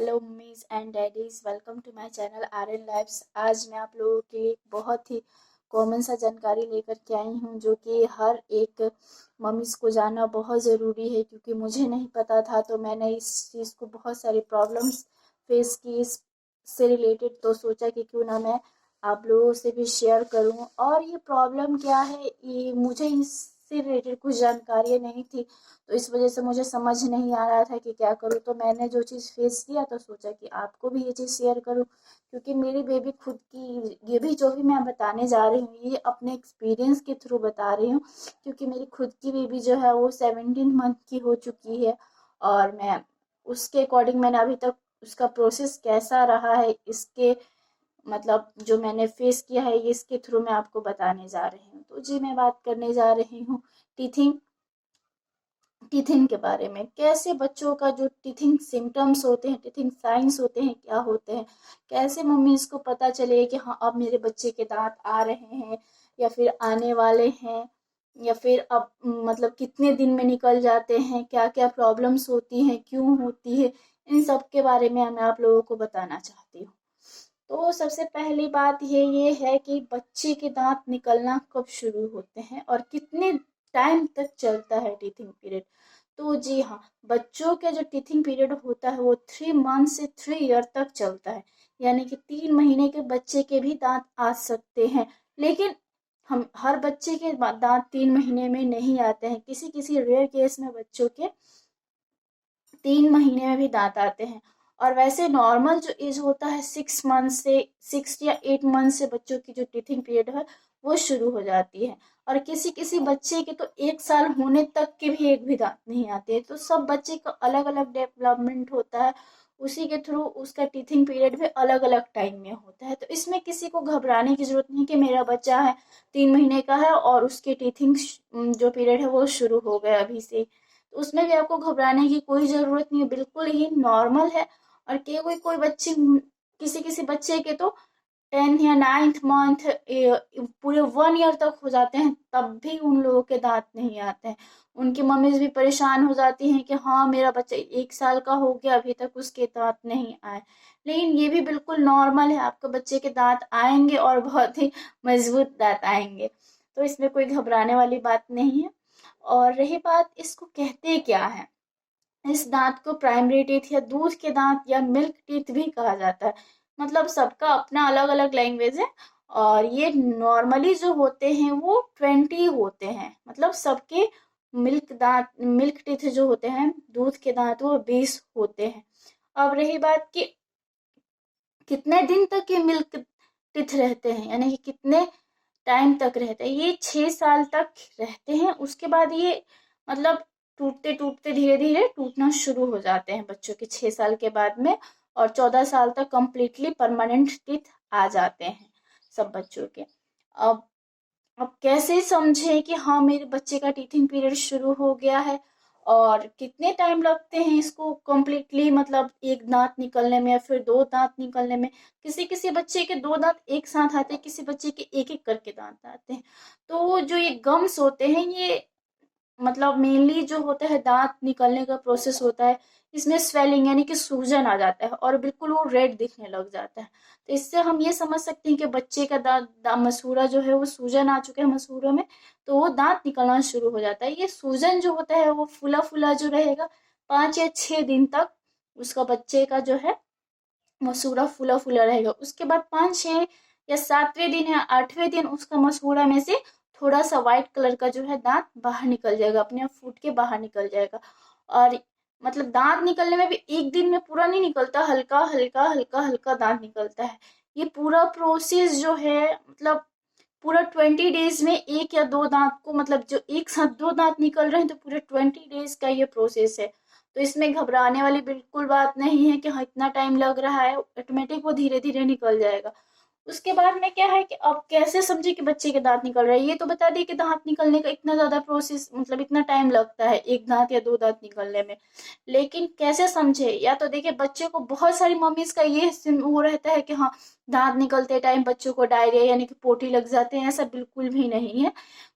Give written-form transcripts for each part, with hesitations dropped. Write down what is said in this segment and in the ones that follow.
Hello mummies and daddies, welcome to my channel Aryan lifes. आज मैं आप लोगों के लिए बहुत ही कॉमन सा जानकारी लेकर के आई हूँ जो कि हर एक मम्मीज़ को जानना बहुत ज़रूरी है, क्योंकि मुझे नहीं पता था। तो मैंने इस चीज़ को बहुत सारी प्रॉब्लम्स फेस की इससे रिलेटेड, तो सोचा कि क्यों ना मैं आप लोगों से भी शेयर करूँ। और ये प्रॉब्लम क्या है, ये मुझे इससे रिलेटेड कुछ जानकारी नहीं थी, तो इस वजह से मुझे समझ नहीं आ रहा था कि क्या करूँ। तो मैंने जो चीज़ फेस किया तो सोचा कि आपको भी ये चीज़ शेयर करूँ, क्योंकि मेरी बेबी खुद की, ये भी जो भी मैं बताने जा रही हूँ ये अपने एक्सपीरियंस के थ्रू बता रही हूँ, क्योंकि मेरी खुद की बेबी जो है वो 17 मंथ की हो चुकी है। और मैं उसके अकॉर्डिंग मैंने अभी तक उसका प्रोसेस कैसा रहा है, इसके मतलब जो मैंने फेस किया है, ये इसके थ्रू मैं आपको बताने जा रही हूँ। तो जी, मैं बात करने जा रही हूँ टीथिंग टीथिंग के बारे में। कैसे बच्चों का जो टीथिंग सिम्टम्स होते हैं, टीथिंग साइंस होते हैं, क्या होते हैं, कैसे मम्मी इसको पता चले कि हाँ अब मेरे बच्चे के दांत आ रहे हैं या फिर आने वाले हैं, या फिर अब मतलब कितने दिन में निकल जाते हैं, क्या क्या प्रॉब्लम्स होती हैं, क्यों होती है, इन सब के बारे में मैं आप लोगों को बताना चाहती हूँ। तो सबसे पहली बात ये है कि बच्चे के दांत निकलना कब शुरू होते हैं और कितने टाइम तक चलता है टीथिंग पीरियड। तो जी हाँ, बच्चों का जो टीथिंग पीरियड होता है वो 3 मंथ से 3 ईयर तक चलता है। यानी कि 3 महीने के बच्चे के भी दांत आ सकते हैं, लेकिन हम हर बच्चे के दांत 3 महीने में नहीं आते हैं। किसी किसी रेयर केस में बच्चों के 3 महीने में भी दांत आते हैं। और वैसे नॉर्मल जो एज होता है 6 मंथ से 6 या 8 मंथ से बच्चों की जो टीथिंग पीरियड है वो शुरू हो जाती है। और किसी किसी बच्चे के तो 1 साल होने तक के भी एक भी दांत नहीं आते हैं। तो सब बच्चे का अलग अलग डेवलपमेंट होता है, उसी के थ्रू उसका टीथिंग पीरियड भी अलग अलग टाइम में होता है। तो इसमें किसी को घबराने की जरूरत नहीं कि मेरा बच्चा है 3 महीने का है और उसके टीथिंग जो पीरियड है वो शुरू हो गया अभी से। तो उसमें भी आपको घबराने की कोई ज़रूरत नहीं है, बिल्कुल ही नॉर्मल है। और कोई कोई बच्चे, किसी किसी बच्चे के तो 10th या 9th मंथ पूरे 1 ईयर तक हो जाते हैं, तब भी उन लोगों के दांत नहीं आते हैं। उनकी मम्मीज भी परेशान हो जाती हैं कि हाँ मेरा बच्चा 1 साल का हो गया अभी तक उसके दांत नहीं आए। लेकिन ये भी बिल्कुल नॉर्मल है, आपके बच्चे के दांत आएंगे और बहुत ही मजबूत दांत आएंगे। तो इसमें कोई घबराने वाली बात नहीं है। और रही बात इसको कहते क्या है, इस दांत को प्राइमरी टीथ या दूध के दांत या मिल्क टीथ भी कहा जाता है। मतलब सबका अपना अलग अलग लैंग्वेज है। और ये नॉर्मली जो होते हैं वो 20 होते हैं, मतलब सबके मिल्क टीथ जो होते हैं, दूध के दांत, वो 20 होते हैं। अब रही बात कि कितने दिन तक ये मिल्क टीथ रहते हैं, यानी कि कितने टाइम तक रहते हैं, ये 6 साल तक रहते हैं। उसके बाद ये मतलब टूटते टूटते धीरे धीरे टूटना शुरू हो जाते हैं बच्चों के 6 साल के बाद में। और 14 साल तक कंप्लीटली परमानेंट टीथ आ जाते हैं सब बच्चों के। अब अब कैसे समझे कि हाँ मेरे बच्चे का टीथिंग पीरियड शुरू हो गया है, और कितने टाइम लगते हैं इसको कम्प्लीटली, मतलब एक दांत निकलने में या फिर दो दांत निकलने में। किसी किसी बच्चे के दो दांत एक साथ आते हैं, किसी बच्चे के एक एक करके दांत आते हैं। तो जो ये गम्स होते हैं, ये मतलब मेनली जो होता है दांत निकलने का प्रोसेस होता है, इसमें स्वेलिंग यानी कि सूजन आ जाता है और बिल्कुल वो रेड दिखने लग जाता है। तो इससे हम ये समझ सकते हैं कि बच्चे का मसूड़ा जो है वो सूजन आ चुका है मसूड़ों में, तो वो दांत निकलना शुरू हो जाता है। ये सूजन जो होता है वो फूला फूला जो रहेगा 5 या 6 दिन तक, उसका बच्चे का जो है मसूड़ा फूला फूला रहेगा। उसके बाद 5, 6 या 7वें दिन या 8वें दिन उसका मसूड़ा में से थोड़ा सा व्हाइट कलर का जो है दांत बाहर निकल जाएगा, अपने आप फूट के बाहर निकल जाएगा। और मतलब दांत निकलने में भी एक दिन में पूरा नहीं निकलता, हल्का हल्का हल्का हल्का दांत निकलता है। ये पूरा प्रोसेस जो है, मतलब पूरा 20 डेज में एक या दो दांत को, मतलब जो एक साथ दो दांत निकल रहे हैं, तो पूरे 20 डेज का ये प्रोसेस है। तो इसमें घबराने वाली बिल्कुल बात नहीं है कि हाँ इतना टाइम लग रहा है, ऑटोमेटिक वो धीरे धीरे निकल जाएगा। उसके बाद में क्या है कि अब कैसे समझे कि बच्चे के दांत निकल रहे हैं। ये तो बता दिए कि दांत निकलने का इतना ज्यादा प्रोसेस, मतलब इतना टाइम लगता है एक दांत या दो दांत निकलने में। लेकिन कैसे समझे, या तो देखिए बच्चे को, बहुत सारी मम्मीज का ये वो रहता है कि हाँ दांत निकलते टाइम बच्चों को डायरिया यानी कि पोटी लग जाते हैं, ऐसा बिल्कुल भी नहीं है।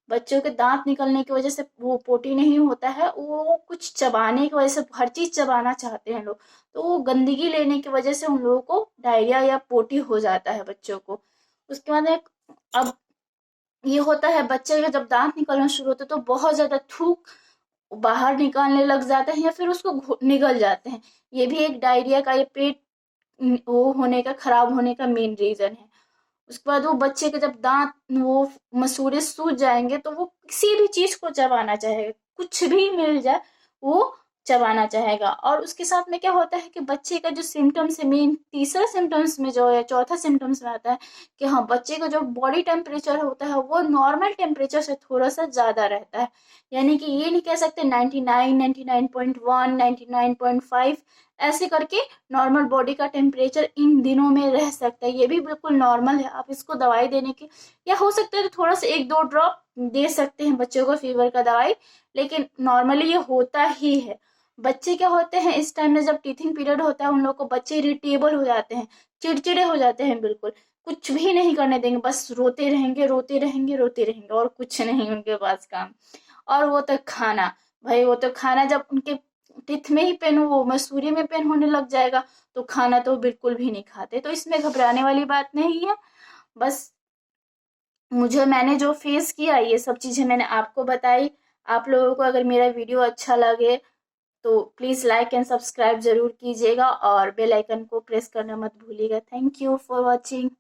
बच्चों के दांत निकलने की वजह से वो पोटी नहीं होता है, वो कुछ चबाने की वजह से हर चीज चबाना चाहते हैं लोग, तो वो गंदगी लेने की वजह से उन लोगों को डायरिया या पोटी हो जाता है बच्चों को। उसके बाद अब ये होता है बच्चे का जब दांत निकलना शुरू होता है तो बहुत ज्यादा थूक बाहर निकालने लग जाते हैं या फिर उसको निगल जाते हैं। ये भी एक डायरिया का, ये पेट वो होने का, खराब होने का मेन रीजन है। उसके बाद वो बच्चे के जब दांत वो मसूड़े सूज जाएंगे तो वो किसी भी चीज को चबाना चाहेगा, कुछ भी मिल जाए वो चबाना चाहेगा। और उसके साथ में क्या होता है कि बच्चे का जो सिम्टम्स है, मेन तीसरा सिम्टम्स में जो है, चौथा सिम्टम्स में आता है कि हाँ, बच्चे का जो बॉडी टेम्परेचर होता है वो नॉर्मल टेम्परेचर से थोड़ा सा ज्यादा रहता है। यानी कि ये नहीं कह सकते 99, 99.1, 99.5 ऐसे करके नॉर्मल बॉडी का टेम्परेचर इन दिनों में रह सकता है, ये भी बिल्कुल नॉर्मल है। आप इसको दवाई देने की, या हो सकता है तो थोड़ा सा 1-2 ड्रॉप दे सकते हैं बच्चों को फीवर का दवाई, लेकिन नॉर्मली ये होता ही है। बच्चे क्या होते हैं इस टाइम में जब टीथिंग पीरियड होता है, उन लोग को बच्चे इरिटेबल हो जाते हैं, चिड़चिड़े हो जाते हैं, बिल्कुल कुछ भी नहीं करने देंगे, बस रोते रहेंगे रोते रहेंगे रोते रहेंगे, और कुछ नहीं उनके पास काम। और वो तो खाना, भाई वो तो खाना जब उनके टिथ में ही पेन, वो मसूरी में पेन होने लग जाएगा तो खाना तो बिल्कुल भी नहीं खाते। तो इसमें घबराने वाली बात नहीं है। बस मैंने जो फेस किया ये सब चीजें मैंने आपको बताई। आप लोगों को अगर मेरा वीडियो अच्छा लगे तो प्लीज लाइक एंड सब्सक्राइब जरूर कीजिएगा और बेल आइकन को प्रेस करना मत भूलिएगा। Thank you for watching.